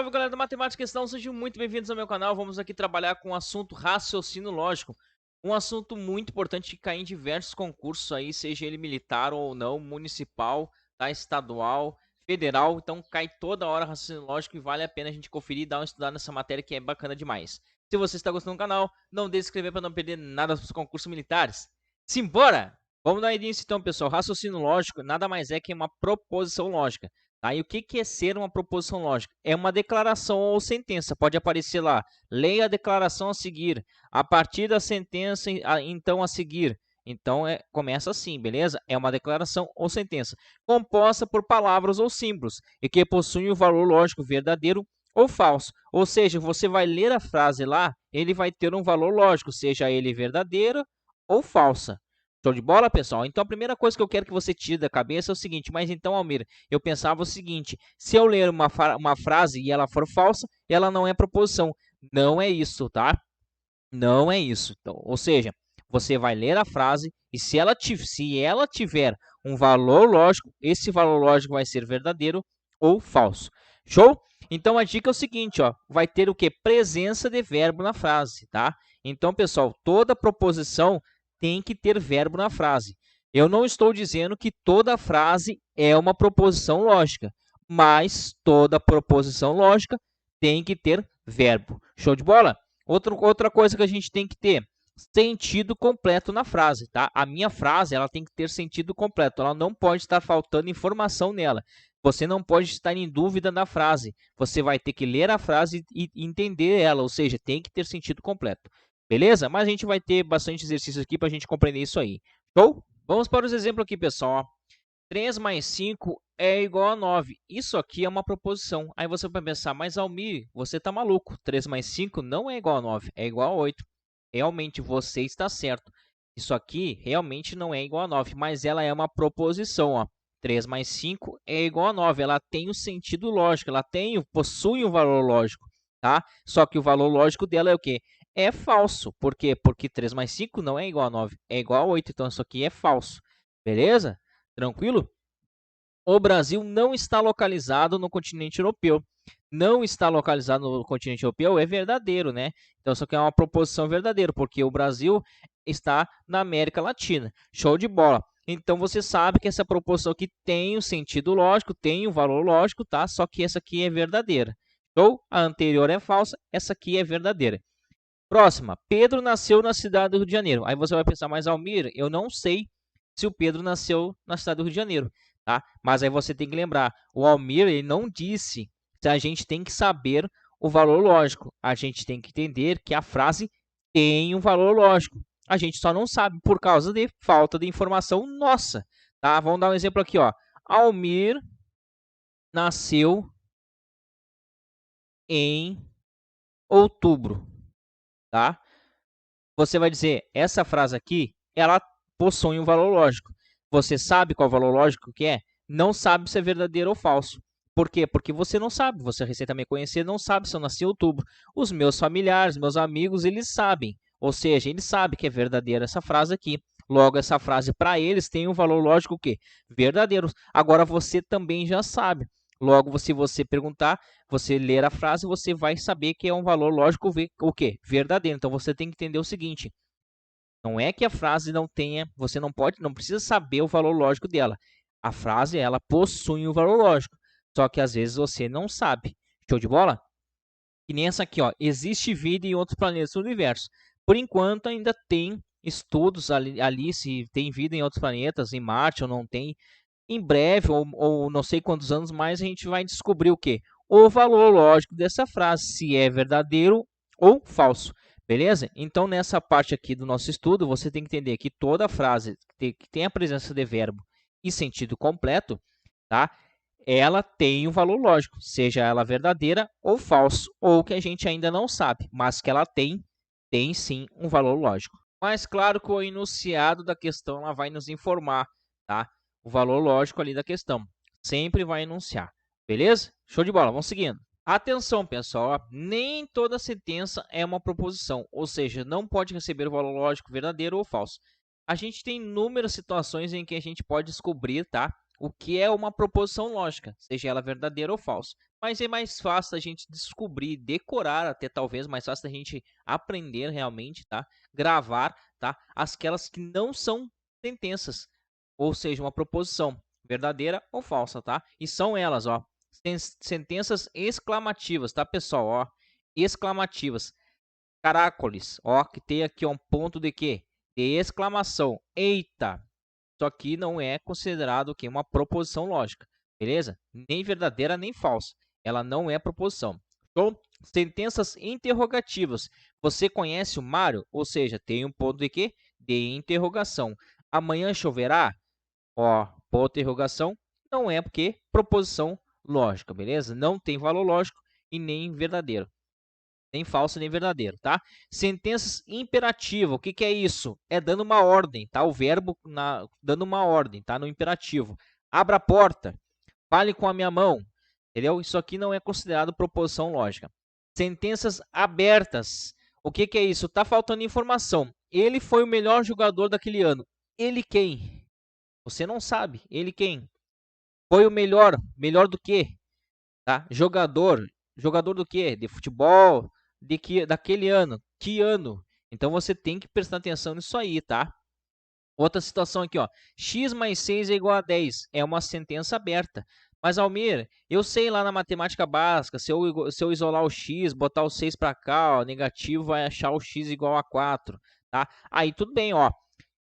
salve galera da Matemática Questão, sejam muito bem-vindos ao meu canal. Vamos aqui trabalhar com o assunto raciocínio lógico. Um assunto muito importante que cai em diversos concursos aí, seja ele militar ou não, municipal, tá, estadual, federal. Então cai toda hora raciocínio lógico e vale a pena a gente conferir e dar uma estudada nessa matéria que é bacana demais. Se você está gostando do canal, não deixe de se inscrever para não perder nada dos concursos militares. Simbora! Vamos dar início então, pessoal. Raciocínio lógico nada mais é que uma proposição lógica. Tá? E o que é ser uma proposição lógica? É uma declaração ou sentença. Pode aparecer lá, leia a declaração a seguir. A partir da sentença, então a seguir. Então, começa assim, beleza? É uma declaração ou sentença, composta por palavras ou símbolos, e que possui um valor lógico verdadeiro ou falso. Ou seja, você vai ler a frase lá, ele vai ter um valor lógico, seja ele verdadeiro ou falsa. Show de bola, pessoal? Então, a primeira coisa que eu quero que você tire da cabeça é o seguinte, mas então, Almir, eu pensava o seguinte, se eu ler uma frase e ela for falsa, ela não é proposição. Não é isso, tá? Não é isso. Então, ou seja, você vai ler a frase e se ela tiver um valor lógico, esse valor lógico vai ser verdadeiro ou falso. Show? Então, a dica é o seguinte, ó, vai ter o que? Presença de verbo na frase, tá? Então, pessoal, toda proposição tem que ter verbo na frase. Eu não estou dizendo que toda frase é uma proposição lógica, mas toda proposição lógica tem que ter verbo. Show de bola? Outra coisa que a gente tem que ter, sentido completo na frase, tá? A minha frase, ela tem que ter sentido completo, ela não pode estar faltando informação nela. Você não pode estar em dúvida na frase. Você vai ter que ler a frase e entender ela, ou seja, tem que ter sentido completo. Beleza? Mas a gente vai ter bastante exercício aqui para a gente compreender isso aí. Show? Vamos para os exemplos aqui, pessoal. 3 mais 5 é igual a 9. Isso aqui é uma proposição. Aí você vai pensar, mas Almir, você está maluco. 3 mais 5 não é igual a 9, é igual a 8. Realmente, você está certo. Isso aqui realmente não é igual a 9, mas ela é uma proposição. Ó. 3 mais 5 é igual a 9. Ela tem o sentido lógico, possui um valor lógico. Tá? Só que o valor lógico dela é o quê? É falso. Por quê? Porque 3 mais 5 não é igual a 9, é igual a 8. Então, isso aqui é falso. Beleza? Tranquilo? O Brasil não está localizado no continente europeu. Não está localizado no continente europeu é verdadeiro, né? Então, isso aqui é uma proposição verdadeira, porque o Brasil está na América Latina. Show de bola. Então, você sabe que essa proposição aqui tem um sentido lógico, tem um valor lógico, tá? Só que essa aqui é verdadeira. Show? A anterior é falsa, essa aqui é verdadeira. Próxima. Pedro nasceu na cidade do Rio de Janeiro. Aí você vai pensar, mas Almir, eu não sei se o Pedro nasceu na cidade do Rio de Janeiro, tá? Mas aí você tem que lembrar, o Almir ele não disse se a gente tem que saber o valor lógico. A gente tem que entender que a frase tem um valor lógico. A gente só não sabe por causa de falta de informação nossa, tá? Vamos dar um exemplo aqui, ó. Almir nasceu em outubro, tá? Você vai dizer, essa frase aqui, ela possui um valor lógico. Você sabe qual o valor lógico que é? Não sabe se é verdadeiro ou falso. Por quê? Porque você não sabe. Você recém me conhecer, não sabe se eu nasci em outubro. Os meus familiares, meus amigos, eles sabem. Ou seja, eles sabem que é verdadeira essa frase aqui. Logo, essa frase para eles tem um valor lógico o quê? Verdadeiro. Agora, você também já sabe. Logo, se você perguntar, você ler a frase, você vai saber que é um valor lógico o quê? Verdadeiro. Então, você tem que entender o seguinte. Não é que a frase não tenha, você não precisa saber o valor lógico dela. A frase, ela possui um valor lógico, só que às vezes você não sabe. Show de bola? Que nem essa aqui, ó. Existe vida em outros planetas do universo. Por enquanto, ainda tem estudos ali se tem vida em outros planetas, em Marte ou não tem. Em breve, ou não sei quantos anos mais, a gente vai descobrir o quê? O valor lógico dessa frase, se é verdadeiro ou falso. Beleza? Então, nessa parte aqui do nosso estudo, você tem que entender que toda frase que tem a presença de verbo e sentido completo, tá? Ela tem um valor lógico, seja ela verdadeira ou falso, ou que a gente ainda não sabe, mas que ela tem sim um valor lógico. Mas claro que o enunciado da questão ela vai nos informar, tá? O valor lógico ali da questão. Sempre vai enunciar, beleza? Show de bola, vamos seguindo. Atenção, pessoal, nem toda sentença é uma proposição, ou seja, não pode receber o valor lógico verdadeiro ou falso. A gente tem inúmeras situações em que a gente pode descobrir, tá? O que é uma proposição lógica, seja ela verdadeira ou falsa. mas é mais fácil a gente descobrir, decorar, até talvez mais fácil da gente aprender realmente, tá? Gravar, tá? Aquelas que não são sentenças, ou seja, uma proposição verdadeira ou falsa, tá? E são elas, ó, sentenças exclamativas, tá, pessoal? Ó, exclamativas. Caracoles, ó, que tem aqui um ponto de quê? De exclamação. Eita! Isso aqui não é considerado que uma proposição lógica, beleza? Nem verdadeira nem falsa. Ela não é proposição. Então, sentenças interrogativas. Você conhece o Mário? Ou seja, tem um ponto de quê? De interrogação. Amanhã choverá? Ó, ponto de interrogação. Não é porque proposição lógica, beleza? Não tem valor lógico e nem verdadeiro. Nem falso, nem verdadeiro, tá? Sentenças imperativas, o que que é isso? É dando uma ordem, tá? O verbo dando uma ordem, tá? No imperativo. Abra a porta, fale com a minha mão, entendeu? Isso aqui não é considerado proposição lógica. Sentenças abertas, o que que é isso? Tá faltando informação. Ele foi o melhor jogador daquele ano. Ele quem? Você não sabe. Ele quem? Foi o melhor. Melhor do que? Tá? Jogador. Jogador do quê? De futebol, daquele ano. Que ano? Então você tem que prestar atenção nisso aí, tá? Outra situação aqui, ó. X mais 6 é igual a 10. É uma sentença aberta. Mas, Almir, eu sei lá na matemática básica, se eu isolar o x, botar o 6 para cá, ó, negativo vai achar o x igual a 4, tá? Aí tudo bem, ó.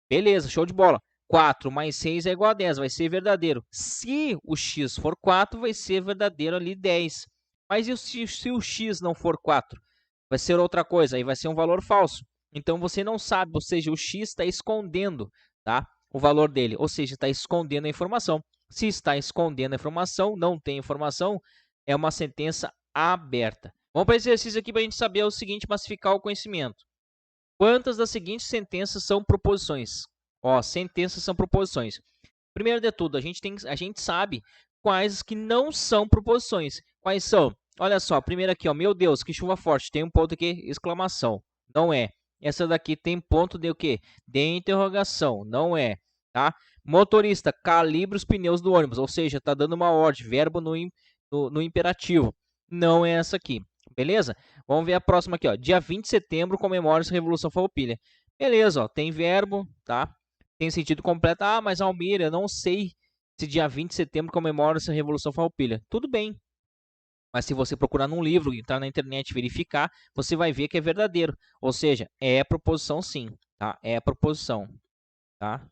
Beleza, show de bola. 4 mais 6 é igual a 10, vai ser verdadeiro. Se o x for 4, vai ser verdadeiro ali 10. Mas e se o x não for 4? Vai ser outra coisa, aí vai ser um valor falso. Então você não sabe, ou seja, o x está escondendo, tá? O valor dele, ou seja, está escondendo a informação. Se está escondendo a informação, não tem informação, é uma sentença aberta. Vamos para o exercício aqui para a gente saber o seguinte, massificar o conhecimento. Quantas das seguintes sentenças são proposições? Ó, sentenças são proposições. Primeiro de tudo, a gente sabe quais que não são proposições. Quais são? Olha só, primeiro aqui, ó, meu Deus, que chuva forte, tem um ponto aqui, exclamação. Não é. Essa daqui tem ponto de o quê? De interrogação, não é, tá? Motorista, calibre os pneus do ônibus, ou seja, tá dando uma ordem, verbo no imperativo. Não é essa aqui, beleza? Vamos ver a próxima aqui, ó. Dia 20 de setembro comemora-se a Revolução Farroupilha. Beleza, ó, tem verbo, tá? Tem sentido completo. Ah, mas Almir, eu não sei se dia 20 de setembro comemora-se a Revolução Farroupilha. Tudo bem. Mas se você procurar num livro, entrar na internet e verificar, você vai ver que é verdadeiro. Ou seja, é proposição sim, tá? É proposição, tá?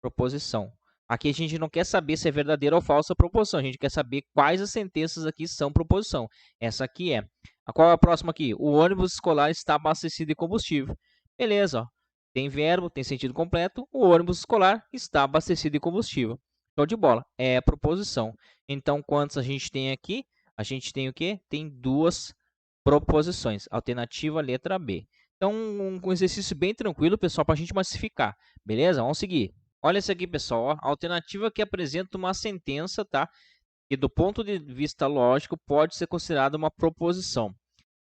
Proposição. Aqui a gente não quer saber se é verdadeira ou falsa a proposição. A gente quer saber quais as sentenças aqui são proposição. Essa aqui é. Qual é a próxima aqui? O ônibus escolar está abastecido de combustível. Beleza, ó. Tem verbo, tem sentido completo. O ônibus escolar está abastecido de combustível. Show de bola. É proposição. Então, quantos a gente tem aqui? A gente tem o quê? Tem duas proposições. Alternativa letra B. Então, um exercício bem tranquilo, pessoal, para a gente massificar. Beleza? Vamos seguir. Olha esse aqui, pessoal. Ó. A alternativa que apresenta uma sentença, tá? Que do ponto de vista lógico pode ser considerada uma proposição.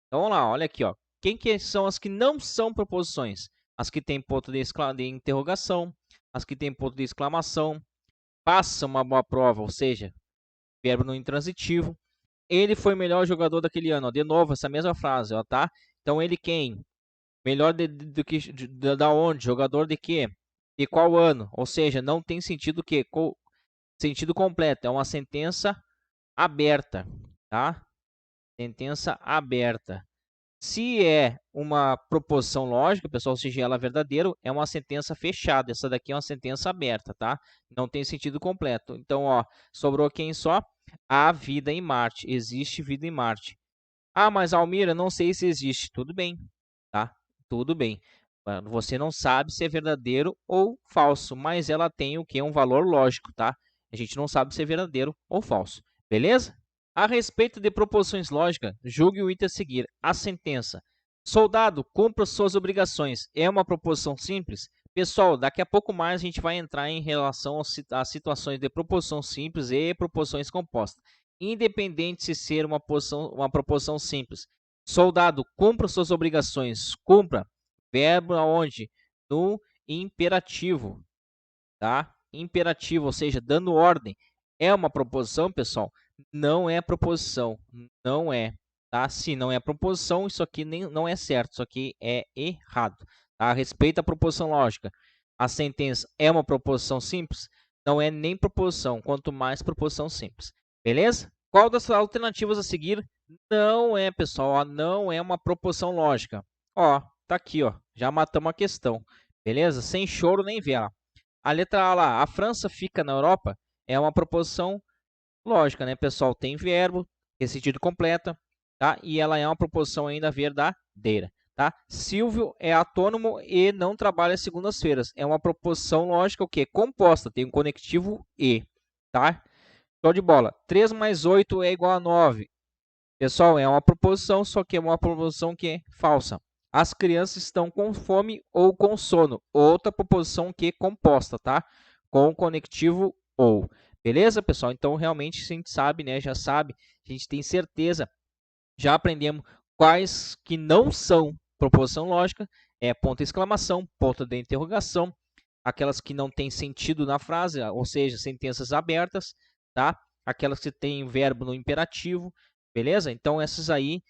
Então, vamos lá. Olha aqui, ó. Quem que são as que não são proposições? As que têm ponto de interrogação, as que têm ponto de exclamação, faça uma boa prova, ou seja, verbo no intransitivo. Ele foi o melhor jogador daquele ano. Ó. De novo, essa mesma frase, ó, tá? Então, ele quem? Melhor da onde? Jogador de quê? De qual ano? Ou seja, não tem sentido que sentido completo. É uma sentença aberta, tá? Sentença aberta. Se é uma proposição lógica, pessoal, ou seja, ela é verdadeiro, é uma sentença fechada. Essa daqui é uma sentença aberta, tá? Não tem sentido completo. Então, ó, sobrou quem só? Há vida em Marte. Existe vida em Marte. Ah, mas Almira, não sei se existe. Tudo bem, tá? Tudo bem. Você não sabe se é verdadeiro ou falso, mas ela tem o que? Um valor lógico, tá? A gente não sabe se é verdadeiro ou falso. Beleza? A respeito de proposições lógicas, julgue o item a seguir. A sentença. Soldado, cumpra suas obrigações. É uma proposição simples? Pessoal, daqui a pouco mais a gente vai entrar em relação às situações de proposição simples e proposições compostas. Independente se ser uma proposição simples. Soldado, cumpra suas obrigações. Cumpra. Verbo aonde? No imperativo, tá? Imperativo, ou seja, dando ordem. É uma proposição, pessoal? não é proposição, não é, tá? Se não é proposição, isso aqui não é certo, isso aqui é errado, tá? Respeita a proposição lógica. A sentença é uma proposição simples? Não é nem proposição, quanto mais proposição simples, beleza? Qual das alternativas a seguir não é, pessoal, ó, não é uma proposição lógica? Ó, tá aqui, ó, já matamos a questão, beleza? Sem choro nem vela. A letra A lá, a França fica na Europa, é uma proposição lógica, né, pessoal? Tem verbo, tem sentido completa, tá? E ela é uma proposição ainda verdadeira, tá? Silvio é autônomo e não trabalha segundas-feiras. É uma proposição lógica, o quê? Composta, tem um conectivo e, tá? Show de bola. 3 mais 8 é igual a 9. Pessoal, é uma proposição, só que é uma proposição que é falsa. As crianças estão com fome ou com sono. Outra proposição que é composta, tá? Com conectivo ou. Beleza, pessoal? Então, realmente, a gente sabe, né? Já sabe, a gente tem certeza. Já aprendemos quais que não são proposição lógica. É ponto de exclamação, ponto de interrogação. Aquelas que não têm sentido na frase, ou seja, sentenças abertas, tá? Aquelas que têm verbo no imperativo, beleza? Então, essas aí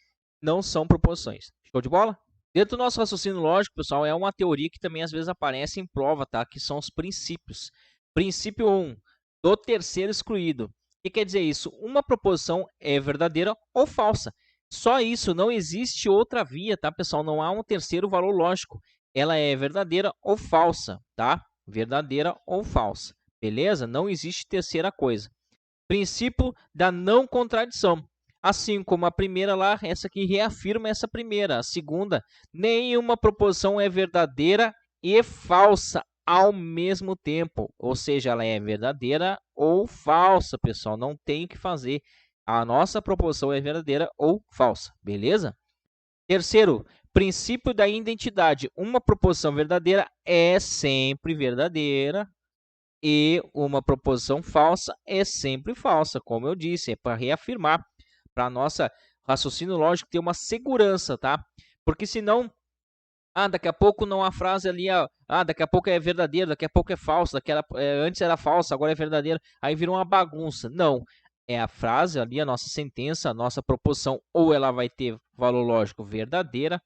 não são proposições. Show de bola? Dentro do nosso raciocínio lógico, pessoal, é uma teoria que também às vezes aparece em prova, tá? Que são os princípios. Princípio 1, do terceiro excluído. O que quer dizer isso? Uma proposição é verdadeira ou falsa. Só isso, não existe outra via, tá, pessoal? Não há um terceiro valor lógico. Ela é verdadeira ou falsa, tá? Verdadeira ou falsa, beleza? Não existe terceira coisa. Princípio da não contradição. Assim como a primeira lá, essa aqui reafirma essa primeira. A segunda, nenhuma proposição é verdadeira e falsa ao mesmo tempo. Ou seja, ela é verdadeira ou falsa, pessoal. Não tem o que fazer. A nossa proposição é verdadeira ou falsa, beleza? Terceiro, princípio da identidade. Uma proposição verdadeira é sempre verdadeira e uma proposição falsa é sempre falsa, como eu disse, é para reafirmar, para nossa raciocínio lógico ter uma segurança, tá? Porque senão, daqui a pouco não a frase ali, daqui a pouco é verdadeira, daqui a pouco é falsa, antes era falsa, agora é verdadeira, aí vira uma bagunça. Não, é a frase ali, a nossa sentença, a nossa proposição, ou ela vai ter valor lógico verdadeira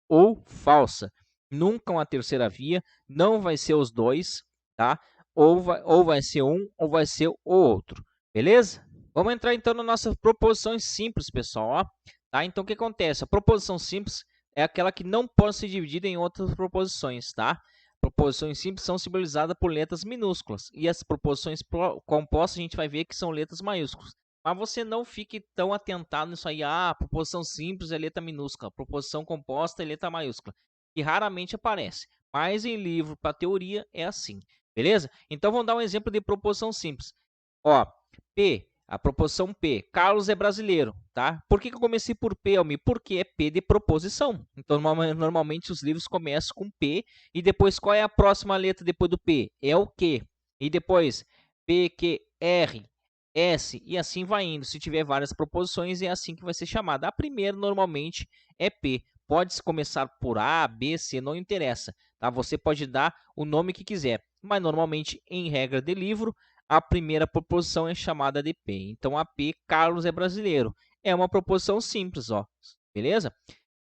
ou falsa. Nunca uma terceira via, não vai ser os dois, tá? Ou vai ser um ou vai ser o outro, beleza? Vamos entrar então nas nossas proposições simples, pessoal, ó. Tá? Então, o que acontece? A proposição simples é aquela que não pode ser dividida em outras proposições, tá? Proposições simples são simbolizadas por letras minúsculas e as proposições compostas a gente vai ver que são letras maiúsculas. Mas você não fique tão atentado nisso aí. Proposição simples é letra minúscula, proposição composta é letra maiúscula, que raramente aparece. Mas em livro para teoria é assim, beleza? Então vamos dar um exemplo de proposição simples. Ó, P, a proposição P. Carlos é brasileiro, tá? Por que eu comecei por P, Almir? Porque é P de proposição. Então normalmente os livros começam com P e depois qual é a próxima letra depois do P? É o Q. E depois P, Q, R, S e assim vai indo. Se tiver várias proposições, é assim que vai ser chamada. A primeira, normalmente, é P. Pode começar por A, B, C, não interessa. Tá? Você pode dar o nome que quiser. Mas, normalmente, em regra de livro, a primeira proposição é chamada de P. Então, a P, Carlos é brasileiro. É uma proposição simples, ó. Beleza?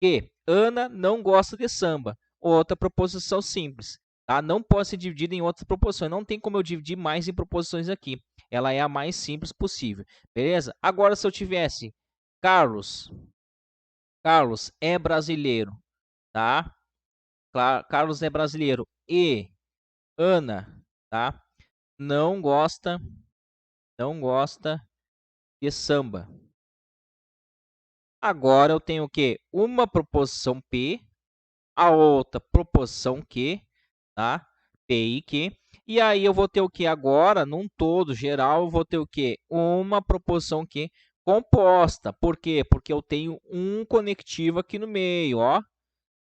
Q, Ana não gosta de samba. Outra proposição simples. Tá? Não pode ser dividida em outras proposições. Não tem como eu dividir mais em proposições aqui. Ela é a mais simples possível. Beleza? Agora, se eu tivesse Carlos é brasileiro, tá? Carlos é brasileiro e Ana, tá? Não gosta de samba. Agora eu tenho o quê? Uma proposição P, a outra proposição Q, tá? P e Q. E aí eu vou ter o que agora, num todo geral, eu vou ter o que? Uma proposição Q composta. Por quê? Porque eu tenho um conectivo aqui no meio, ó.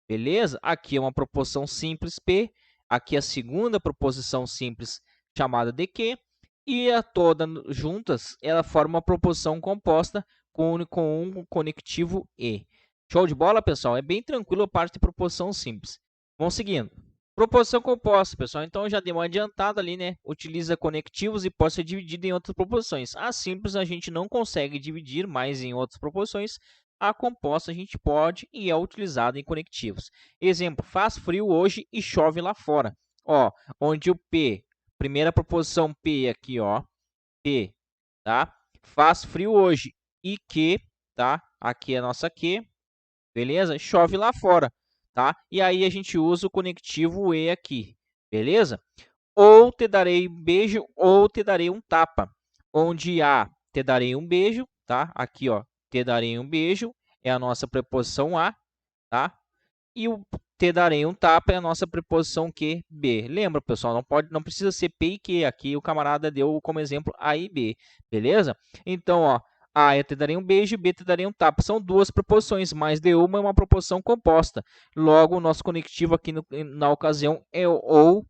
Beleza? Aqui é uma proposição simples P, aqui é a segunda proposição simples chamada de Q, e a toda juntas, ela forma uma proposição composta com um conectivo E. Show de bola, pessoal? É bem tranquilo a parte de proposição simples. Vamos seguindo. Proposição composta, pessoal. Então, já dei uma adiantada ali, né? Utiliza conectivos e pode ser dividido em outras proposições. A simples a gente não consegue dividir mais em outras proposições. A composta a gente pode e é utilizada em conectivos. Exemplo, faz frio hoje e chove lá fora. Ó, onde o P, primeira proposição P aqui, ó, P, tá? Faz frio hoje e que, tá? Aqui é a nossa que, beleza? Chove lá fora, tá? E aí a gente usa o conectivo e aqui, beleza? Ou te darei um beijo ou te darei um tapa. Onde a te darei um beijo, tá? Aqui, ó, te darei um beijo é a nossa preposição a, tá? E o te darei um tapa é a nossa preposição que, b. Lembra, pessoal, não precisa ser p e q. Aqui o camarada deu como exemplo a e b, beleza? Então, ó, a é te darei um beijo, b te darei um tapa. São duas proposições, mas de uma é uma proposição composta. Logo, o nosso conectivo aqui na ocasião é o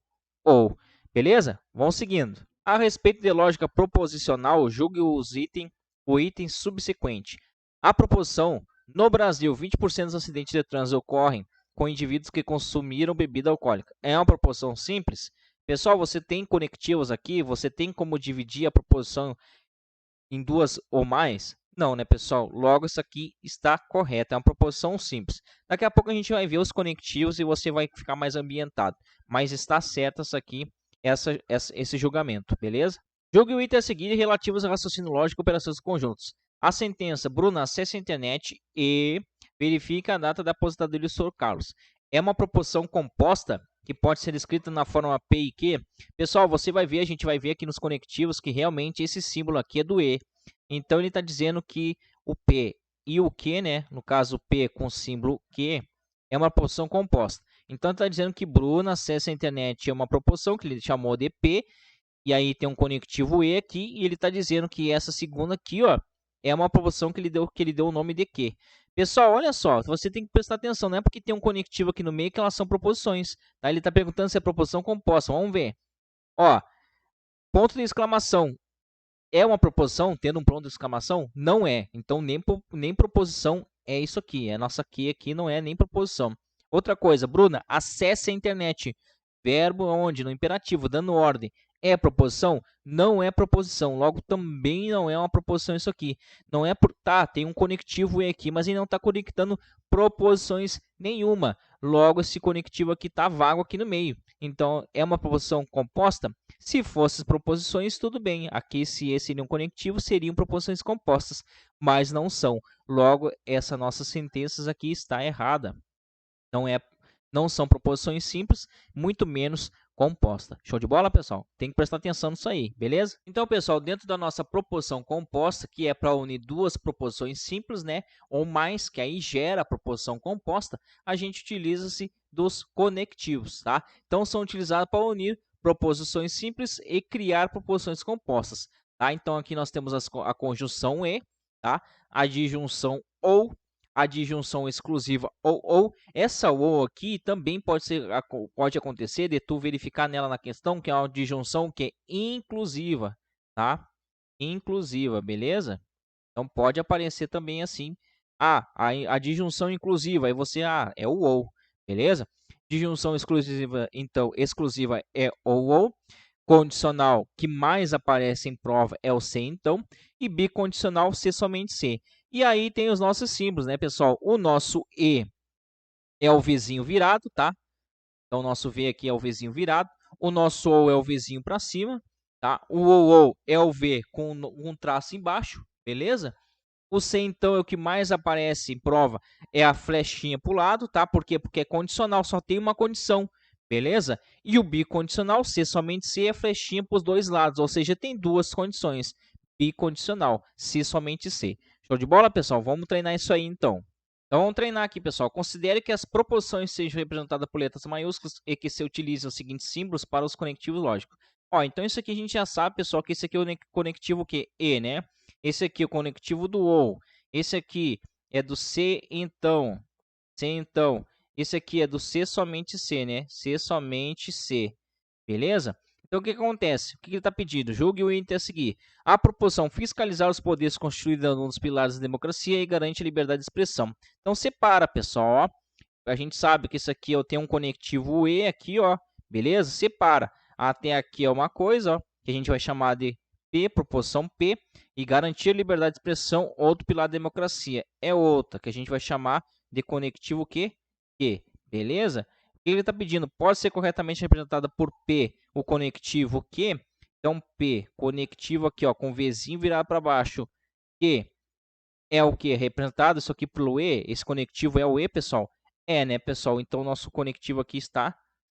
ou. Beleza? Vamos seguindo. A respeito de lógica proposicional, julgue o item subsequente. A proposição, no Brasil, 20% dos acidentes de trânsito ocorrem com indivíduos que consumiram bebida alcoólica. É uma proposição simples? Pessoal, você tem conectivos aqui? Você tem como dividir a proposição em duas ou mais? Não, né, pessoal? Logo, isso aqui está correto. É uma proposição simples. Daqui a pouco a gente vai ver os conectivos e você vai ficar mais ambientado. Mas está certo isso aqui, esse julgamento, beleza? Julgue o item a seguir relativos ao raciocínio lógico e operações conjuntos. A sentença, Bruna, acesse a internet e verifica a data da aposentadoria do Sr. Carlos. É uma proposição composta que pode ser escrita na forma P e Q. Pessoal, você vai ver, a gente vai ver aqui nos conectivos que realmente esse símbolo aqui é do E. Então, ele está dizendo que o P e o Q, né? No caso, o P com o símbolo Q, é uma proposição composta. Então, está dizendo que Bruna acessa a internet é uma proposição que ele chamou de P, e aí tem um conectivo E aqui, e ele está dizendo que essa segunda aqui, ó, é uma proposição que ele deu o nome de Q. Pessoal, olha só, você tem que prestar atenção, não é porque tem um conectivo aqui no meio que elas são proposições, tá? Ele está perguntando se é proposição composta, vamos ver. Ó, ponto de exclamação, é uma proposição tendo um ponto de exclamação? Não é, então nem proposição é isso aqui, a nossa aqui não é nem proposição. Outra coisa, Bruna, acesse a internet, verbo onde? No imperativo, dando ordem. É proposição? Não é proposição. Logo, também não é uma proposição isso aqui. Não é por... Tá, tem um conectivo E aqui, mas ele não está conectando proposições nenhuma. Logo, esse conectivo aqui está vago aqui no meio. Então, é uma proposição composta? Se fossem proposições, tudo bem. Aqui, se esse seria um conectivo, seriam proposições compostas, mas não são. Logo, essa nossa sentença aqui está errada. Não são proposições simples, muito menos composta. Show de bola, pessoal? Tem que prestar atenção nisso aí, beleza? Então, pessoal, dentro da nossa proposição composta, que é para unir duas proposições simples, né, ou mais, que aí gera a proposição composta, a gente utiliza-se dos conectivos, tá? Então, são utilizados para unir proposições simples e criar proposições compostas, tá? Então, aqui nós temos a conjunção e, tá? A disjunção ou, a disjunção exclusiva ou. Essa ou aqui também pode acontecer de tu verificar nela na questão que é uma disjunção que é inclusiva, tá? Inclusiva, beleza? Então pode aparecer também assim, a disjunção inclusiva, aí você, é o ou, beleza? Disjunção exclusiva, então, exclusiva é ou. Condicional que mais aparece em prova é o se, então, e bicondicional se somente se. E aí tem os nossos símbolos, né, pessoal? O nosso E é o vizinho virado, tá? Então, o nosso V aqui é o vizinho virado. O nosso OU é o vizinho para cima, tá? O OU é o V com um traço embaixo, beleza? O C, então, é o que mais aparece em prova, é a flechinha para o lado, tá? Por quê? Porque é condicional, só tem uma condição, beleza? E o bicondicional, C, somente C, é flechinha para os dois lados, ou seja, tem duas condições. Bicondicional, C, somente C. Show de bola, pessoal? Vamos treinar isso aí, então. Então, vamos treinar aqui, pessoal. Considere que as proposições sejam representadas por letras maiúsculas e que se utilize os seguintes símbolos para os conectivos lógicos. Ó, então, isso aqui a gente já sabe, pessoal, que esse aqui é o conectivo que E, né? Esse aqui é o conectivo do OU. Esse aqui é do C, então. C, então. Esse aqui é do C somente C, né? C somente C. Beleza? Então, o que acontece? O que ele está pedindo? Julgue o item a seguir. A proposição fiscalizar os poderes constituídos um dos pilares da democracia e garante a liberdade de expressão. Então, separa, pessoal. Ó. a gente sabe que isso aqui eu tenho um conectivo E aqui, ó, beleza? Separa. Até aqui é uma coisa, ó, que a gente vai chamar de P, proposição P, e garantir a liberdade de expressão, outro pilar da democracia. É outra, que a gente vai chamar de conectivo Q, beleza? O que ele está pedindo? Pode ser corretamente representada por P, o conectivo Q. Então, P, conectivo aqui, ó, com Vzinho virado para baixo, Q é o que? Representado isso aqui pelo E, esse conectivo é o E, pessoal? É, né, pessoal? Então, o nosso conectivo aqui está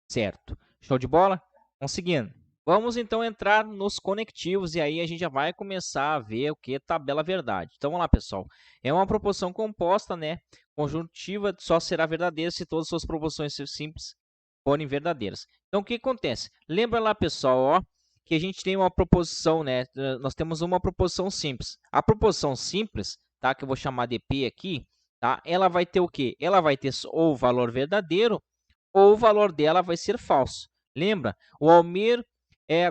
certo. Show de bola? Vamos seguindo. Vamos, então, entrar nos conectivos e aí a gente já vai começar a ver o que? Tabela verdade. Então, vamos lá, pessoal. É uma proposição composta, né? Conjuntiva só será verdadeira se todas as suas proposições simples forem verdadeiras. Então, o que acontece? Lembra lá, pessoal, ó, que a gente tem uma proposição, né? Nós temos uma proposição simples. A proposição simples, tá? Que eu vou chamar de P aqui, tá? Ela vai ter o quê? Ela vai ter ou o valor verdadeiro ou o valor dela vai ser falso. Lembra? O Almir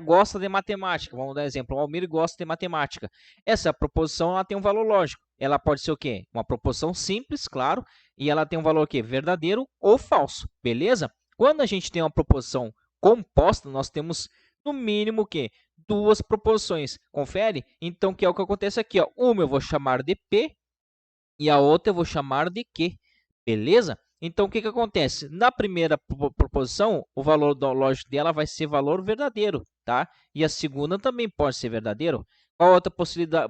gosta de matemática. Vamos dar um exemplo. O Almir gosta de matemática. Essa proposição ela tem um valor lógico. Ela pode ser o quê? Uma proposição simples, claro, e ela tem um valor o quê? Verdadeiro ou falso, beleza? Quando a gente tem uma proposição composta, nós temos no mínimo o quê? Duas proposições. Confere? Então, que é o que acontece aqui, ó. Uma eu vou chamar de P e a outra eu vou chamar de Q, beleza? Então, o que acontece? Na primeira proposição, o valor lógico dela vai ser valor verdadeiro, tá? E a segunda também pode ser verdadeiro. Qual outra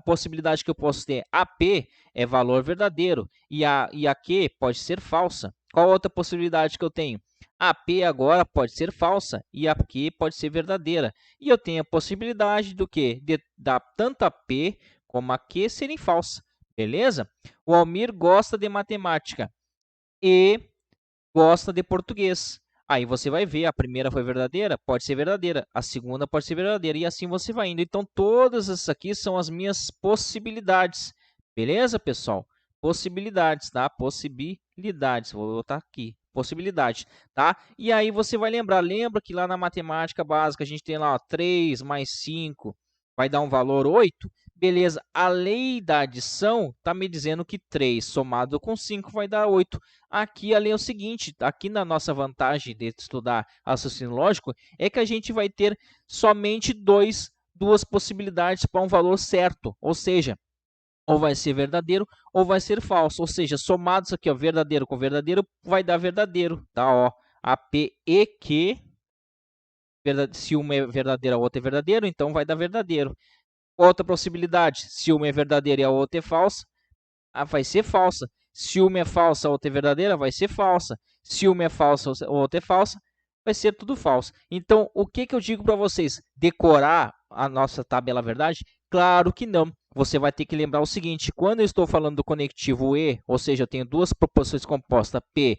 possibilidade que eu posso ter? A P é valor verdadeiro e a Q pode ser falsa. Qual outra possibilidade que eu tenho? A P agora pode ser falsa e a Q pode ser verdadeira. E eu tenho a possibilidade do quê? Da tanto a P como a Q serem falsas, beleza? O Almir gosta de matemática e gosta de português. Aí você vai ver, a primeira foi verdadeira, pode ser verdadeira, a segunda pode ser verdadeira, e assim você vai indo. Então, todas essas aqui são as minhas possibilidades, beleza, pessoal? Possibilidades, tá? Possibilidades, vou botar aqui, possibilidade, tá? E aí você vai lembra que lá na matemática básica a gente tem lá, ó, 3 mais 5 vai dar um valor 8, beleza, a lei da adição está me dizendo que 3 somado com 5 vai dar 8. Aqui a lei é o seguinte, aqui na nossa vantagem de estudar raciocínio lógico, é que a gente vai ter somente duas possibilidades para um valor certo, ou seja, ou vai ser verdadeiro ou vai ser falso, ou seja, somados aqui, ó, verdadeiro com verdadeiro, vai dar verdadeiro, tá? Ó, a P e Q, se uma é verdadeira, a outra é verdadeiro, então vai dar verdadeiro. Outra possibilidade, se uma é verdadeira e a outra é falsa, vai ser falsa. Se uma é falsa, a outra é verdadeira, vai ser falsa. Se uma é falsa, a outra é falsa, vai ser tudo falso. Então, o que eu digo para vocês? Decorar a nossa tabela verdade? Claro que não. Você vai ter que lembrar o seguinte, quando eu estou falando do conectivo E, ou seja, eu tenho duas proposições compostas P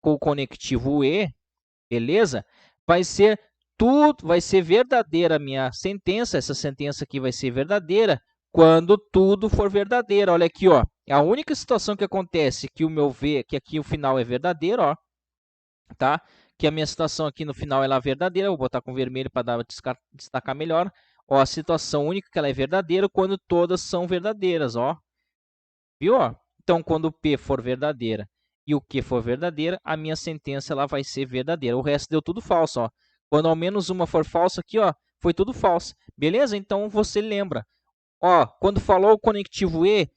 com o conectivo E, beleza? Vai ser verdadeira a minha sentença, essa sentença aqui vai ser verdadeira quando tudo for verdadeiro. Olha aqui, ó, é a única situação que acontece que o meu V, que aqui o final é verdadeiro, ó, tá? Que a minha situação aqui no final ela é verdadeira, vou botar com vermelho para destacar melhor. Ó, a situação única que ela é verdadeira quando todas são verdadeiras, ó. Viu, ó? Então, quando o P for verdadeira e o Q for verdadeira, a minha sentença ela vai ser verdadeira. O resto deu tudo falso, ó. Quando ao menos uma for falsa aqui, ó, foi tudo falso. Beleza? Então, você lembra. Ó, quando falou o conectivo E,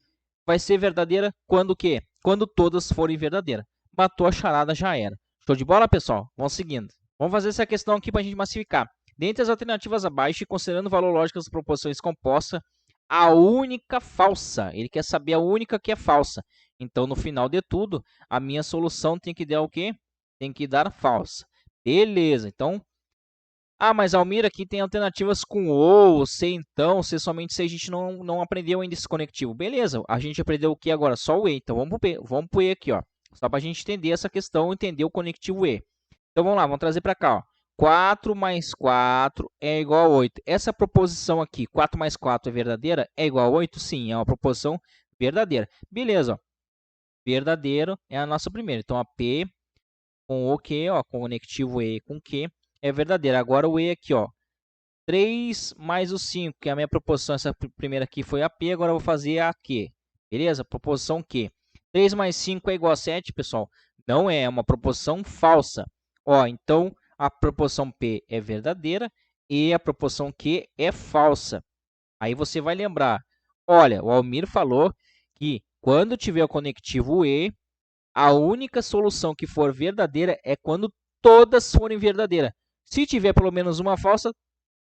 vai ser verdadeira quando o quê? Quando todas forem verdadeiras. Matou a charada, já era. Show de bola, pessoal? Vamos seguindo. Vamos fazer essa questão aqui para a gente massificar. Dentre as alternativas abaixo, e considerando o valor lógico das proposições compostas, a única falsa. Ele quer saber a única que é falsa. Então, no final de tudo, a minha solução tem que dar o quê? Tem que dar falsa. Beleza, então... Ah, mas Almir aqui tem alternativas com ou, se então, se somente se a gente não aprendeu ainda esse conectivo. Beleza, a gente aprendeu o que agora? Só o E. Então, vamos pro E aqui, ó. Só para a gente entender essa questão, entender o conectivo E. Então, vamos lá, vamos trazer para cá, ó. 4 mais 4 é igual a 8. Essa proposição aqui, 4 mais 4 é verdadeira? É igual a 8? Sim, é uma proposição verdadeira. Beleza, ó. Verdadeiro é a nossa primeira. Então, a P com o Q, ó, conectivo E com Q, é verdadeira. Agora, o E aqui, ó. 3 mais o 5, que é a minha proposição, essa primeira aqui foi a P, agora eu vou fazer a Q. Beleza? Proposição Q. 3 mais 5 é igual a 7, pessoal. Não é uma proposição falsa. Ó, então, a proposição P é verdadeira e a proposição Q é falsa. Aí você vai lembrar, olha, o Almir falou que quando tiver o conectivo E, a única solução que for verdadeira é quando todas forem verdadeiras. Se tiver pelo menos uma falsa,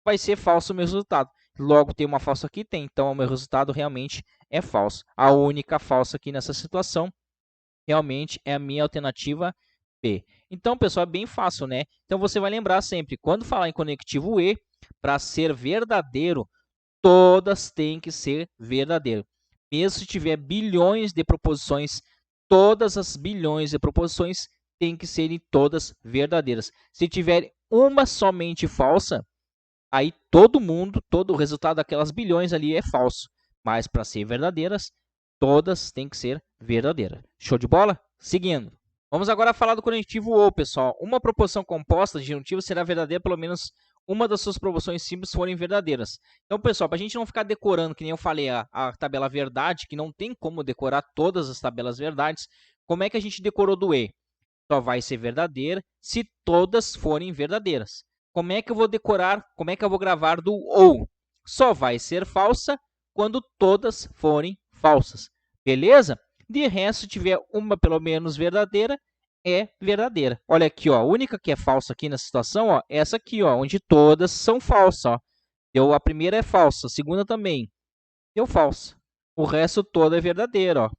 vai ser falso o meu resultado. Logo, tem uma falsa aqui? Tem. Então, o meu resultado realmente é falso. A única falsa aqui nessa situação realmente é a minha alternativa B. Então, pessoal, é bem fácil, né? Então, você vai lembrar sempre, quando falar em conectivo E, para ser verdadeiro, todas têm que ser verdadeiras. Mesmo se tiver bilhões de proposições, todas as bilhões de proposições têm que serem todas verdadeiras. Se tiver uma somente falsa, aí todo o resultado daquelas bilhões ali é falso. Mas para ser verdadeiras, todas têm que ser verdadeiras. Show de bola? Seguindo. Vamos agora falar do conectivo ou, pessoal. Uma proposição composta de disjuntivo será verdadeira pelo menos uma das suas proposições simples forem verdadeiras. Então, pessoal, para a gente não ficar decorando, que nem eu falei, a tabela verdade, que não tem como decorar todas as tabelas verdades, como é que a gente decorou do E? Só vai ser verdadeira se todas forem verdadeiras. Como é que eu vou decorar, como é que eu vou gravar do ou? Só vai ser falsa quando todas forem falsas. Beleza? De resto, se tiver uma pelo menos verdadeira, é verdadeira. Olha aqui, ó, a única que é falsa aqui nessa situação, ó, é essa aqui, ó, onde todas são falsas. Ó. Deu, a primeira é falsa, a segunda também. Deu falsa. O resto todo é verdadeiro. Ó.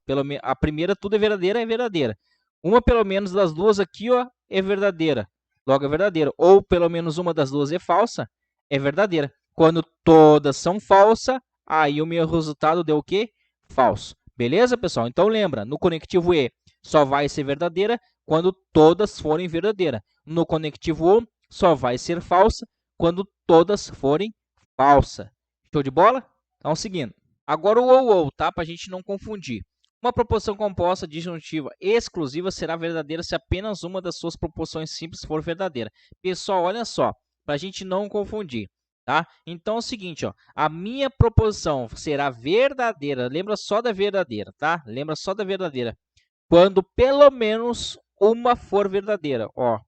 A primeira tudo é verdadeira. Uma pelo menos das duas aqui ó, é verdadeira. Logo é verdadeira. Ou pelo menos uma das duas é falsa, é verdadeira. Quando todas são falsas, aí o meu resultado deu o quê? Falso. Beleza, pessoal? Então lembra, no conectivo E só vai ser verdadeira quando todas forem verdadeiras. No conectivo O só vai ser falsa quando todas forem falsas. Show de bola? Então, seguindo. Agora o ou, tá? Para a gente não confundir. Uma proposição composta disjuntiva exclusiva será verdadeira se apenas uma das suas proposições simples for verdadeira. Pessoal, olha só, para a gente não confundir, tá? Então é o seguinte, ó, a minha proposição será verdadeira, lembra só da verdadeira, tá? Lembra só da verdadeira. Quando pelo menos uma for verdadeira, ó.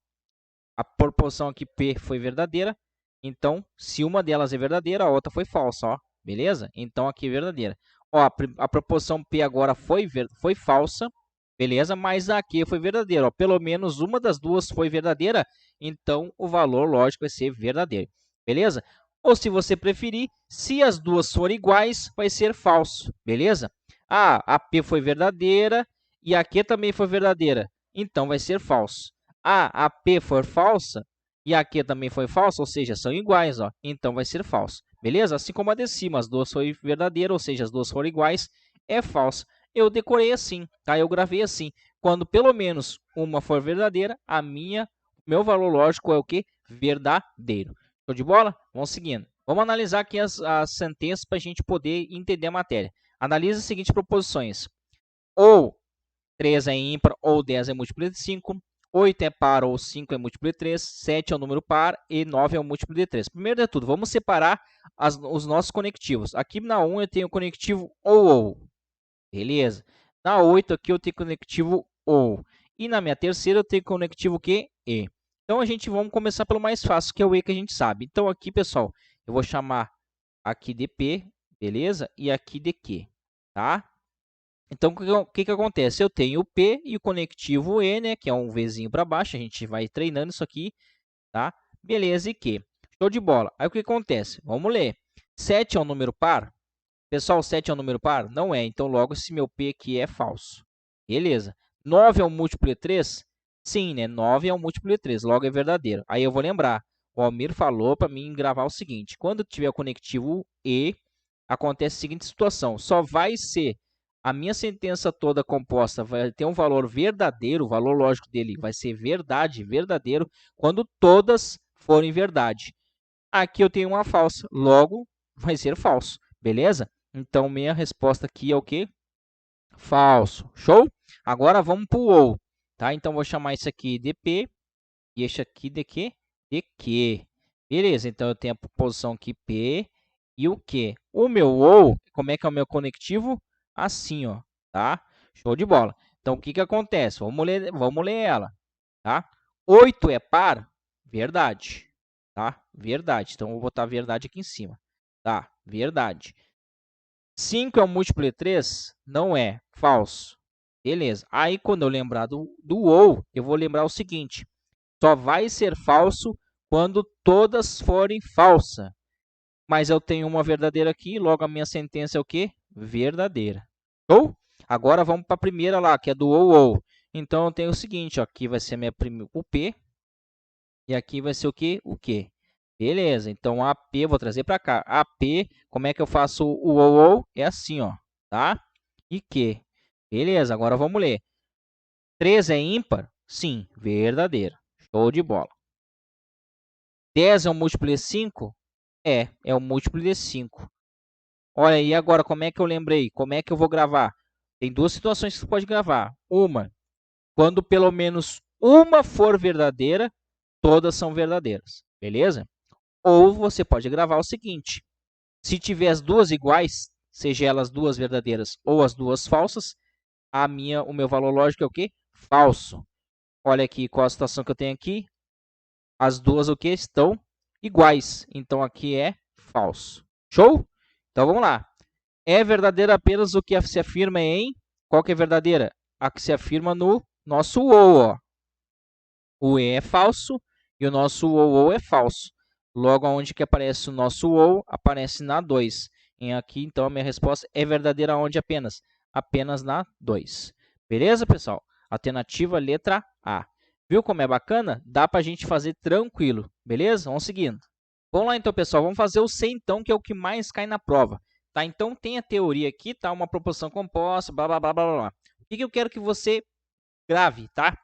A proposição aqui P foi verdadeira, então se uma delas é verdadeira, a outra foi falsa, ó. Beleza? Então aqui é verdadeira. Ó, a proposição P agora foi falsa, beleza? Mas aqui foi verdadeira. Ó. Pelo menos uma das duas foi verdadeira, então o valor lógico vai ser verdadeiro. Beleza? Ou se você preferir, se as duas forem iguais, vai ser falso. Beleza? Ah, a P foi verdadeira e a Q também foi verdadeira, então vai ser falso. A P for falsa e a Q também foi falsa, ou seja, são iguais, ó, então vai ser falso. Beleza? Assim como a de cima, as duas foram verdadeiras, ou seja, as duas foram iguais, é falso. Eu decorei assim, tá? Eu gravei assim. Quando pelo menos uma for verdadeira, meu valor lógico é o que? Verdadeiro. Show de bola? Vamos seguindo. Vamos analisar aqui as sentenças para a gente poder entender a matéria. Analise as seguintes proposições. Ou 3 é ímpar, ou 10 é múltiplo de 5. 8 é par ou 5 é múltiplo de 3, 7 é um número par e 9 é um múltiplo de 3. Primeiro de tudo, vamos separar os nossos conectivos. Aqui na 1 eu tenho o conectivo ou. Beleza. Na 8 aqui eu tenho conectivo ou. E na minha terceira eu tenho conectivo o quê? E. Então, vamos começar pelo mais fácil, que é o E que a gente sabe. Então, aqui, pessoal, eu vou chamar aqui de P, beleza? E aqui de Q, tá? Então, o que acontece? Eu tenho o P e o conectivo E, né, que é um Vzinho para baixo, a gente vai treinando isso aqui, tá? Beleza, e Q. Show de bola. Aí, o que acontece? Vamos ler. 7 é um número par? Pessoal, 7 é um número par? Não é, então logo esse meu P aqui é falso. Beleza. 9 é um múltiplo de 3? Sim, né? 9 é um múltiplo de 3, logo é verdadeiro. Aí eu vou lembrar, o Almir falou para mim gravar o seguinte, quando tiver o conectivo E, acontece a seguinte situação, só vai ser a minha sentença toda composta vai ter um valor verdadeiro, o valor lógico dele vai ser verdade, verdadeiro, quando todas forem verdade. Aqui eu tenho uma falsa, logo vai ser falso, beleza? Então, minha resposta aqui é o quê? Falso. Show? Agora vamos para o ou, tá? Então, vou chamar isso aqui de P e esse aqui de quê? De Q. Beleza, então eu tenho a proposição aqui P e o Q. O meu ou, como é que é o meu conectivo? Assim, ó, tá? Show de bola. Então, Então, o que que acontece? Vamos ler ela, tá? 8 é par? Verdade, tá? Verdade. Então, eu vou botar verdade aqui em cima, tá? Verdade. 5 é um múltiplo de 3? Não é. Falso. Beleza. Aí, quando eu lembrar do ou, eu vou lembrar o seguinte. Só vai ser falso quando todas forem falsas. Mas eu tenho uma verdadeira aqui, logo a minha sentença é o quê? Verdadeira. Ou? Agora vamos para a primeira lá, que é do ou. Então, eu tenho o seguinte, ó, aqui vai ser o P, e aqui vai ser o quê? O Q. Beleza, então AP, vou trazer para cá. AP, como é que eu faço o ou? É assim, ó, tá? E Q. Beleza, agora vamos ler. 3 é ímpar? Sim, verdadeiro. Show de bola. 10 é um múltiplo de 5? É um múltiplo de 5. Olha, e agora, como é que eu lembrei? Como é que eu vou gravar? Tem duas situações que você pode gravar. Uma, quando pelo menos uma for verdadeira, todas são verdadeiras, beleza? Ou você pode gravar o seguinte, se tiver as duas iguais, seja elas duas verdadeiras ou as duas falsas, o meu valor lógico é o quê? Falso. Olha aqui qual a situação que eu tenho aqui. As duas o quê? Estão iguais, então aqui é falso. Show? Então vamos lá. É verdadeira apenas o que se afirma em... Qual que é verdadeira? A que se afirma no nosso ou, ó. O E é falso e o nosso ou é falso. Logo, onde que aparece o nosso ou, aparece na 2. E aqui, então, a minha resposta é verdadeira onde apenas? Apenas na 2. Beleza, pessoal? Alternativa letra A. Viu como é bacana? Dá para a gente fazer tranquilo, beleza? Vamos seguindo. Vamos lá, então, pessoal. Vamos fazer o C, então, que é o que mais cai na prova. Tá? Então, tem a teoria aqui, tá? Uma proporção composta, blá, blá, blá, blá, blá. O que eu quero que você grave, tá?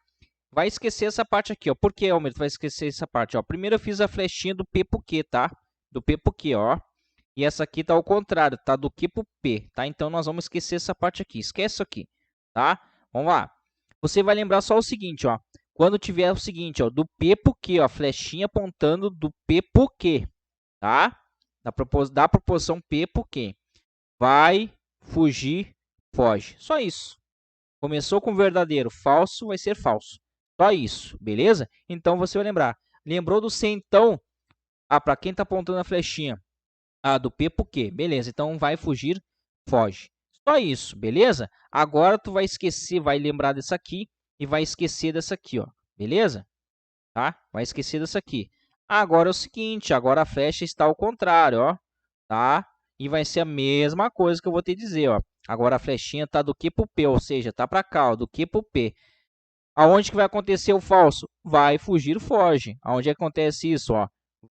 Vai esquecer essa parte aqui, ó. Por que, Almer, tu vai esquecer essa parte? Ó? Primeiro eu fiz a flechinha do P pro Q, tá? Do P pro Q, ó. E essa aqui tá ao contrário, tá? Do Q pro P, tá? Então, nós vamos esquecer essa parte aqui. Esquece isso aqui, tá? Vamos lá. Você vai lembrar só o seguinte, ó. Quando tiver o seguinte, ó, do P pro Q, ó, a flechinha apontando do P pro Q, tá? Da proporção P pro Q. Vai, fugir, foge. Só isso. Começou com verdadeiro, falso, vai ser falso. Só isso, beleza? Então, você vai lembrar. Lembrou do C, então? Para quem está apontando a flechinha. Do P pro Q. Beleza, então vai fugir, foge. Só isso, beleza? Agora, tu vai esquecer, vai lembrar dessa aqui e vai esquecer dessa aqui, ó. Beleza? Tá? Vai esquecer dessa aqui. Agora é o seguinte, agora a flecha está ao contrário, ó. Tá? E vai ser a mesma coisa que eu vou te dizer, ó. Agora a flechinha está do Q pro P, ou seja, tá para cá, ó, do Q pro P. Aonde que vai acontecer o falso? Vai, fugir, foge. Aonde acontece isso? Ó?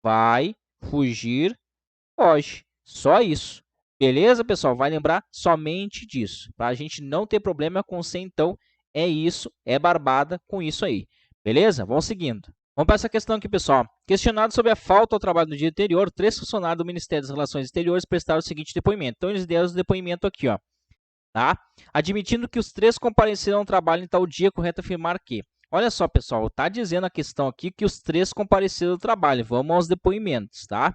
Vai, fugir, foge. Só isso. Beleza, pessoal? Vai lembrar somente disso. Para a gente não ter problema com C, então, é isso, é barbada com isso aí. Beleza? Vamos seguindo. Vamos para essa questão aqui, pessoal. Questionado sobre a falta ao trabalho no dia anterior, 3 funcionários do Ministério das Relações Exteriores prestaram o seguinte depoimento. Então, eles deram o depoimento aqui, ó. Tá? Admitindo que os 3 compareceram ao trabalho em tal dia, correto afirmar que... Olha só, pessoal, está dizendo a questão aqui que os 3 compareceram ao trabalho. Vamos aos depoimentos, tá?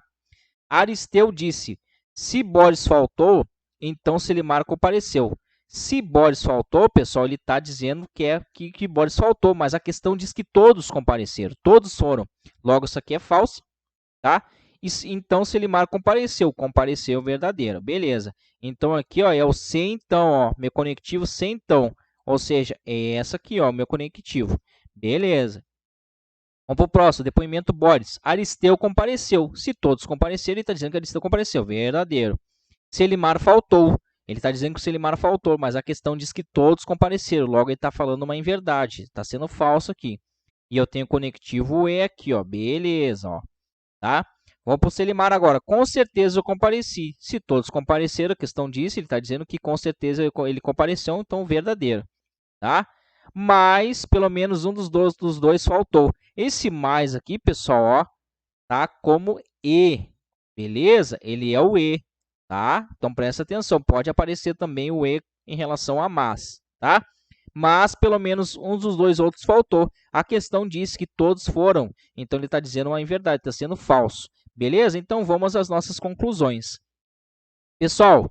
Aristeu disse, se Boris faltou, então Selimar compareceu. Se Boris faltou, pessoal, ele está dizendo que Boris faltou, mas a questão diz que todos compareceram, todos foram. Logo, isso aqui é falso, tá? Então, Selimar compareceu verdadeiro, beleza. Então, aqui, ó, é o C, então, ó, meu conectivo C, então. Ou seja, é essa aqui, ó, meu conectivo. Beleza. Vamos para o próximo, depoimento Boris. Aristeu compareceu. Se todos compareceram, ele está dizendo que Aristeu compareceu, verdadeiro. Selimar faltou. Ele está dizendo que o Selimar faltou, mas a questão diz que todos compareceram. Logo, ele está falando uma inverdade. Está sendo falso aqui. E eu tenho conectivo E aqui, ó. Beleza, ó. Tá? Vamos para o Selimar agora. Com certeza eu compareci. Se todos compareceram, a questão disso, ele está dizendo que com certeza ele compareceu, então verdadeiro. Tá? Mas pelo menos um dos dois faltou. Esse mais aqui, pessoal, ó, tá como E. Beleza? Ele é o E. Tá? Então presta atenção. Pode aparecer também o E em relação a mas. Tá? Mas pelo menos um dos dois outros faltou. A questão diz que todos foram. Então ele está dizendo uma inverdade, está sendo falso. Beleza? Então, vamos às nossas conclusões. Pessoal,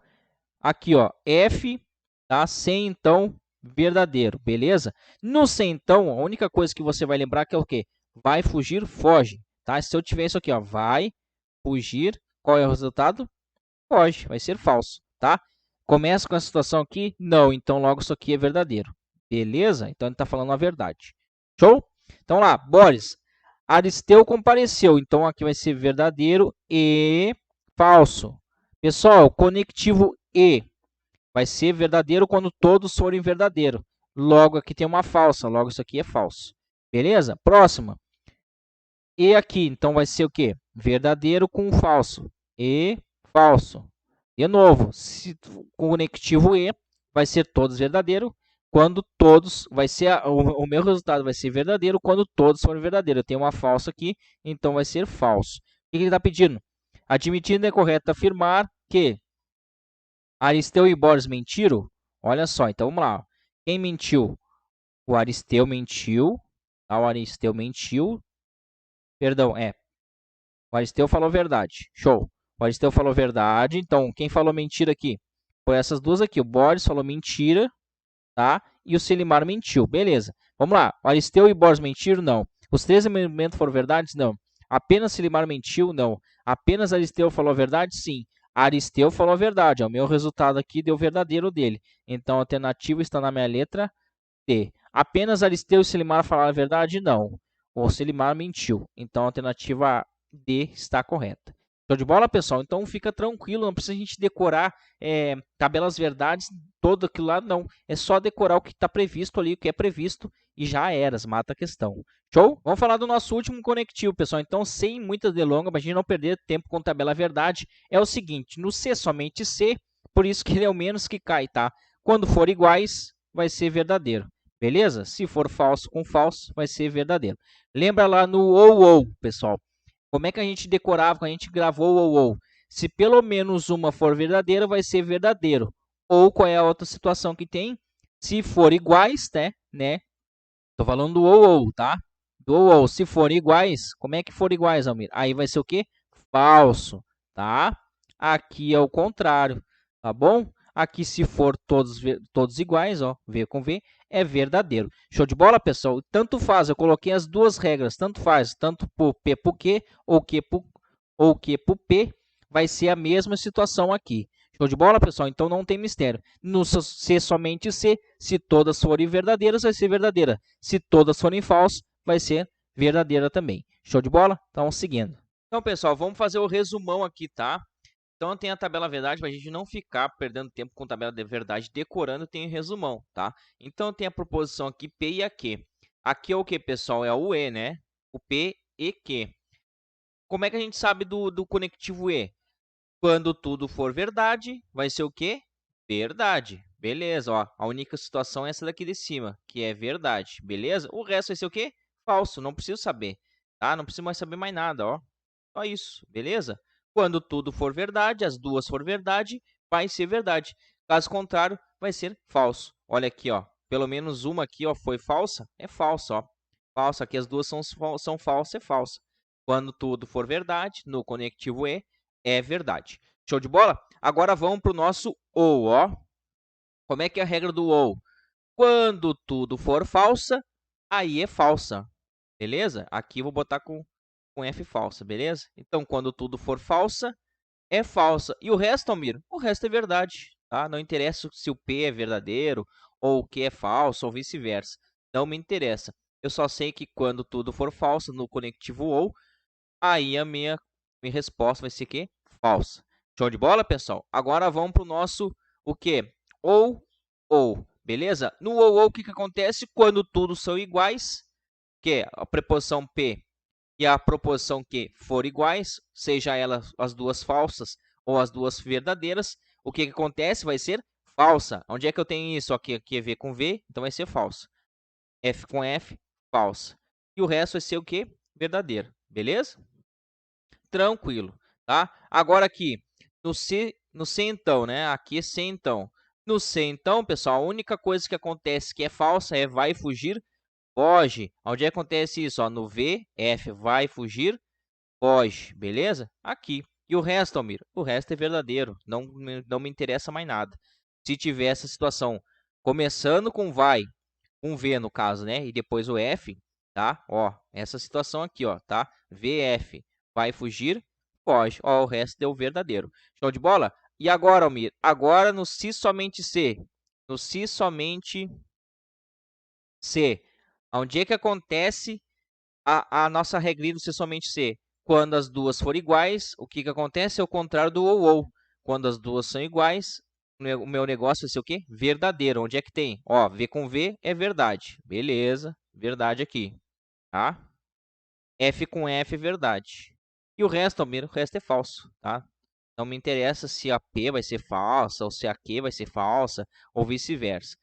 aqui, ó, F, tá? C, então, verdadeiro, beleza? No se então, a única coisa que você vai lembrar que é o quê? Vai fugir, foge, tá? Se eu tiver isso aqui, ó, vai fugir, qual é o resultado? Foge, vai ser falso, tá? Começa com a situação aqui, não, então logo isso aqui é verdadeiro, beleza? Então ele está falando a verdade. Show? Então lá, Boris, Aristeu compareceu, então aqui vai ser verdadeiro e falso. Pessoal, conectivo e vai ser verdadeiro quando todos forem verdadeiro. Logo aqui tem uma falsa, logo isso aqui é falso. Beleza? Próxima. E aqui, então vai ser o quê? Verdadeiro com falso. E falso. De novo, se conectivo e vai ser todos verdadeiro quando todos vai ser o meu resultado vai ser verdadeiro quando todos forem verdadeiros. Eu tenho uma falsa aqui, então vai ser falso. O que ele está pedindo? Admitindo é correto afirmar que Aristeu e Boris mentiram? Olha só, então vamos lá. Quem mentiu? O Aristeu mentiu. Tá? O Aristeu mentiu. Perdão, o Aristeu falou verdade. Show. O Aristeu falou verdade. Então, quem falou mentira aqui? Foi essas duas aqui. O Boris falou mentira, tá? E o Selimar mentiu. Beleza. Vamos lá. O Aristeu e Boris mentiram? Não. Os três elementos foram verdades? Não. Apenas Selimar mentiu? Não. Apenas Aristeu falou a verdade? Sim. Aristeu falou a verdade. O meu resultado aqui deu verdadeiro dele. Então, a alternativa está na minha letra D. Apenas Aristeu e Selimar falaram a verdade? Não. O Selimar mentiu. Então, a alternativa D está correta. Show de bola, pessoal? Então, fica tranquilo. Não precisa a gente decorar tabelas verdades, todo aquilo lá. Não. É só decorar o que está previsto ali, o que é previsto, e já era. Mata a questão. Show? Vamos falar do nosso último conectivo, pessoal. Então, sem muitas delongas, para a gente não perder tempo com tabela verdade, é o seguinte. No C, somente C, por isso que ele é o menos que cai, tá? Quando for iguais, vai ser verdadeiro. Beleza? Se for falso com falso, vai ser verdadeiro. Lembra lá no ou, pessoal. Como é que a gente decorava quando a gente gravou o ou? Se pelo menos uma for verdadeira, vai ser verdadeiro. Ou qual é a outra situação que tem? Se for iguais, né? Tô falando do ou, tá? Do ou. Se forem iguais, como é que for iguais, Almir? Aí vai ser o quê? Falso, tá? Aqui é o contrário, tá bom? Aqui, se for todos iguais, ó, V com V, é verdadeiro. Show de bola, pessoal? Tanto faz, eu coloquei as duas regras, tanto faz, tanto por P por Q ou Q por P, vai ser a mesma situação aqui. Show de bola, pessoal? Então, não tem mistério. No C, somente C, se todas forem verdadeiras, vai ser verdadeira. Se todas forem falsas, vai ser verdadeira também. Show de bola? Então, seguindo. Então, pessoal, vamos fazer o resumão aqui, tá? Então, tem a tabela verdade, para a gente não ficar perdendo tempo com tabela de verdade decorando, tem o resumão, tá? Então, tem a proposição aqui P e a Q. Aqui é o que, pessoal? É o E, né? O P e Q. Como é que a gente sabe do conectivo E? Quando tudo for verdade, vai ser o quê? Verdade. Beleza, ó. A única situação é essa daqui de cima, que é verdade. Beleza? O resto vai ser o quê? Falso. Não preciso saber, tá? Não preciso mais saber mais nada, ó. Só isso, beleza? Quando tudo for verdade, as duas for verdade, vai ser verdade. Caso contrário, vai ser falso. Olha aqui, ó. Pelo menos uma aqui, ó, foi falsa. É falsa, ó. Falsa. Aqui as duas são falsas, é falsa. Quando tudo for verdade, no conectivo E, é verdade. Show de bola? Agora vamos para o nosso OU, ó. Como é que é a regra do OU? Quando tudo for falsa, aí é falsa. Beleza? Aqui eu vou botar com F falsa, beleza? Então, quando tudo for falsa, é falsa. E o resto, Almir? O resto é verdade, tá? Não interessa se o P é verdadeiro ou o Q é falso ou vice-versa. Não me interessa. Eu só sei que quando tudo for falso no conectivo OU, aí a minha resposta vai ser que falsa. Show de bola, pessoal? Agora vamos para o nosso o quê? Ou, beleza? No ou, o que acontece quando todos são iguais? Que a preposição P e a proposição Q for iguais, seja elas as duas falsas ou as duas verdadeiras, o que acontece? Vai ser falsa. Onde é que eu tenho isso? Aqui é V com V, então vai ser falsa. F com F, falsa. E o resto vai ser o quê? Verdadeiro. Beleza? Tranquilo, tá? Agora aqui, no C então, né? Aqui é C então. No C então, pessoal, a única coisa que acontece que é falsa é vai fugir, foge. Onde acontece isso? Ó, no V, F, vai fugir, foge, beleza? Aqui. E o resto, Almir? O resto é verdadeiro, não me interessa mais nada. Se tiver essa situação começando com vai, um V no caso, né? E depois o F, tá? Ó, essa situação aqui, ó, tá? VF, vai fugir, foge. Ó, o resto deu verdadeiro. Show de bola? E agora, Almir? Agora no se somente se. No se somente se. Onde é que acontece a nossa regrinha do se somente se? Quando as duas forem iguais, o que acontece? É o contrário do ou. Quando as duas são iguais, o meu negócio vai ser o quê? Verdadeiro. Onde é que tem? Ó, V com V é verdade. Beleza, verdade aqui, tá? F com F é verdade. E o resto, Almir, o resto é falso, tá? Não me interessa se a P vai ser falsa ou se a Q vai ser falsa ou vice-versa.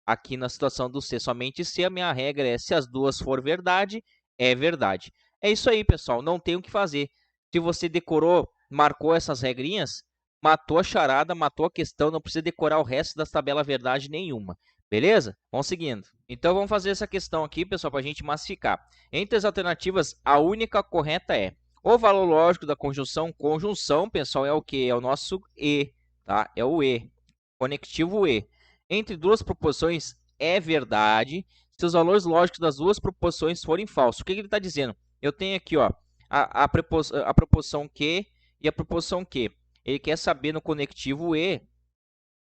Aqui na situação do C, somente se, a minha regra é se as duas for verdade, é verdade. É isso aí, pessoal. Não tem o que fazer. Se você decorou, marcou essas regrinhas, matou a charada, matou a questão, não precisa decorar o resto das tabelas verdade nenhuma. Beleza? Vamos seguindo. Então, vamos fazer essa questão aqui, pessoal, para a gente massificar. Entre as alternativas, a única correta é o valor lógico da conjunção. Conjunção, pessoal, é o que? É o nosso E, tá? É o E. Conectivo E. Entre duas proporções é verdade se os valores lógicos das duas proporções forem falsos. O que ele está dizendo? Eu tenho aqui, ó, a proporção Q e a proporção Q. Ele quer saber no conectivo E,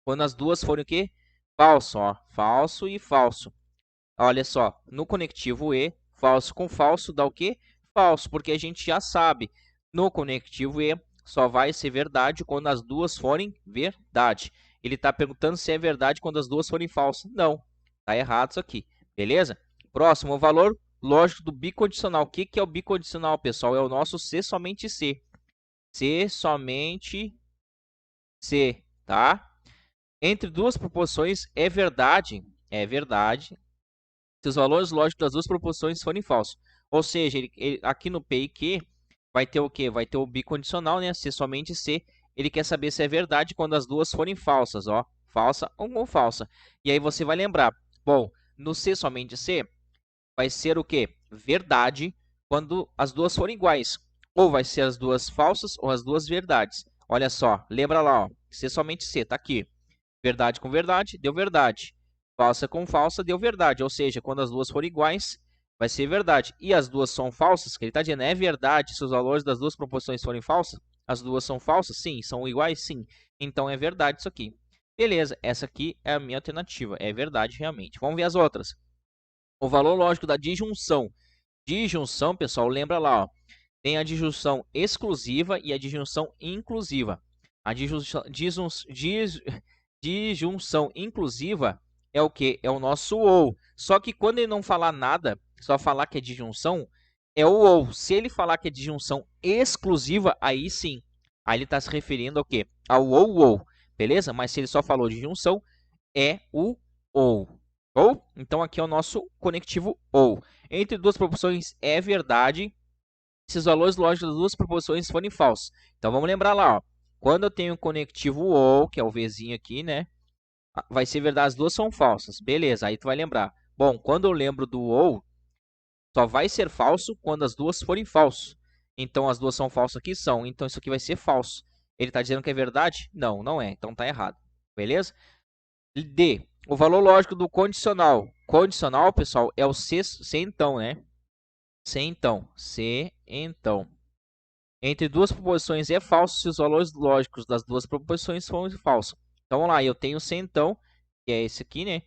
quando as duas forem o quê? Falso, ó, falso e falso. Olha só, no conectivo E, falso com falso dá o quê? Falso, porque a gente já sabe, no conectivo E só vai ser verdade quando as duas forem verdade. Ele está perguntando se é verdade quando as duas forem falsas. Não, está errado isso aqui, beleza? Próximo, o valor lógico do bicondicional. O que é o bicondicional, pessoal? É o nosso C somente C. C somente C, tá? Entre duas proporções é verdade se os valores lógicos das duas proporções forem falsos. Ou seja, aqui no P e Q vai ter o quê? Vai ter o bicondicional, né? Se somente C. Ele quer saber se é verdade quando as duas forem falsas, ó. Falsa ou falsa. E aí você vai lembrar. Bom, no C somente C vai ser o quê? Verdade quando as duas forem iguais. Ou vai ser as duas falsas ou as duas verdades. Olha só, lembra lá, ó. C somente C, tá aqui. Verdade com verdade, deu verdade. Falsa com falsa, deu verdade. Ou seja, quando as duas forem iguais, vai ser verdade. E as duas são falsas, que ele está dizendo, é verdade se os valores das duas proporções forem falsas? As duas são falsas? Sim. São iguais? Sim. Então é verdade isso aqui. Beleza, essa aqui é a minha alternativa. É verdade realmente. Vamos ver as outras. O valor lógico da disjunção. Disjunção, pessoal, lembra lá, ó. Tem a disjunção exclusiva e a disjunção inclusiva. A disjunção inclusiva é o que? É o nosso ou. Só que quando ele não falar nada, só falar que é disjunção, é o ou. Se ele falar que é disjunção exclusiva, aí sim. Aí ele está se referindo ao quê? Ao ou. Beleza? Mas se ele só falou disjunção, é o ou. Ou? Então aqui é o nosso conectivo ou. Entre duas proporções é verdade se os valores lógicos das duas proporções forem falsos. Então vamos lembrar lá, ó. Quando eu tenho um conectivo ou, que é o Vzinho aqui, né? Vai ser verdade, as duas são falsas. Beleza, aí tu vai lembrar. Bom, quando eu lembro do ou, só vai ser falso quando as duas forem falsos. Então as duas são falsas aqui? São. Então isso aqui vai ser falso. Ele está dizendo que é verdade? Não, não é. Então está errado. Beleza? D. O valor lógico do condicional. Condicional, pessoal, é o se então, né? Se então. Se então. Entre duas proposições é falso se os valores lógicos das duas proposições forem falsos. Então, vamos lá, eu tenho se então, que é esse aqui, né?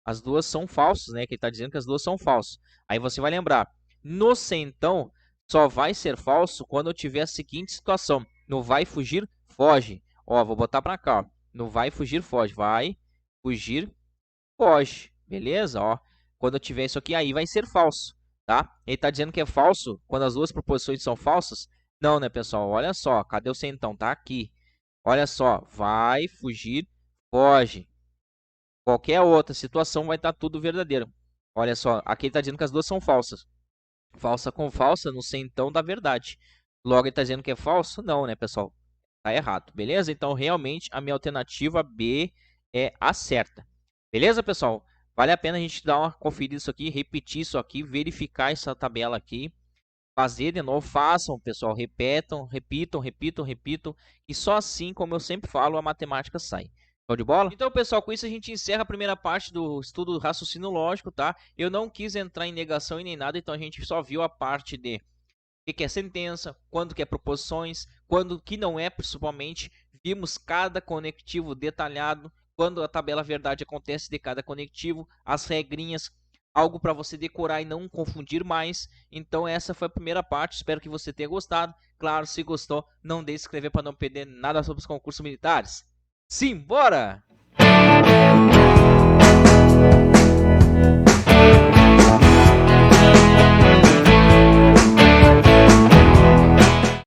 As duas são falsas, né? Que ele está dizendo que as duas são falsas. Aí você vai lembrar, no se então, só vai ser falso quando eu tiver a seguinte situação. No vai fugir, foge. Ó, vou botar para cá, ó. No vai fugir, foge. Vai fugir, foge. Beleza? Ó, quando eu tiver isso aqui, aí vai ser falso, tá? Ele está dizendo que é falso quando as duas proposições são falsas. Não, né, pessoal? Olha só, cadê o então? Tá aqui. Olha só, vai fugir, foge. Qualquer outra situação vai estar tudo verdadeiro. Olha só, aqui ele está dizendo que as duas são falsas. Falsa com falsa no então da verdade. Logo ele está dizendo que é falso? Não, né, pessoal? Tá errado, beleza? Então, realmente, a minha alternativa B é a certa. Beleza, pessoal? Vale a pena a gente dar uma conferida isso aqui, repetir isso aqui, verificar essa tabela aqui. Fazer de novo, façam, pessoal, repitam, repitam. E só assim, como eu sempre falo, a matemática sai. Show de bola? Então, pessoal, com isso a gente encerra a primeira parte do estudo do raciocínio lógico, tá? Eu não quis entrar em negação e nem nada, então a gente só viu a parte de o que é sentença, quando que é proposições, quando que não é, principalmente. Vimos cada conectivo detalhado, quando a tabela verdade acontece de cada conectivo, as regrinhas, algo para você decorar e não confundir mais. Então essa foi a primeira parte, espero que você tenha gostado. Claro, se gostou, não deixe de se inscrever para não perder nada sobre os concursos militares. Simbora!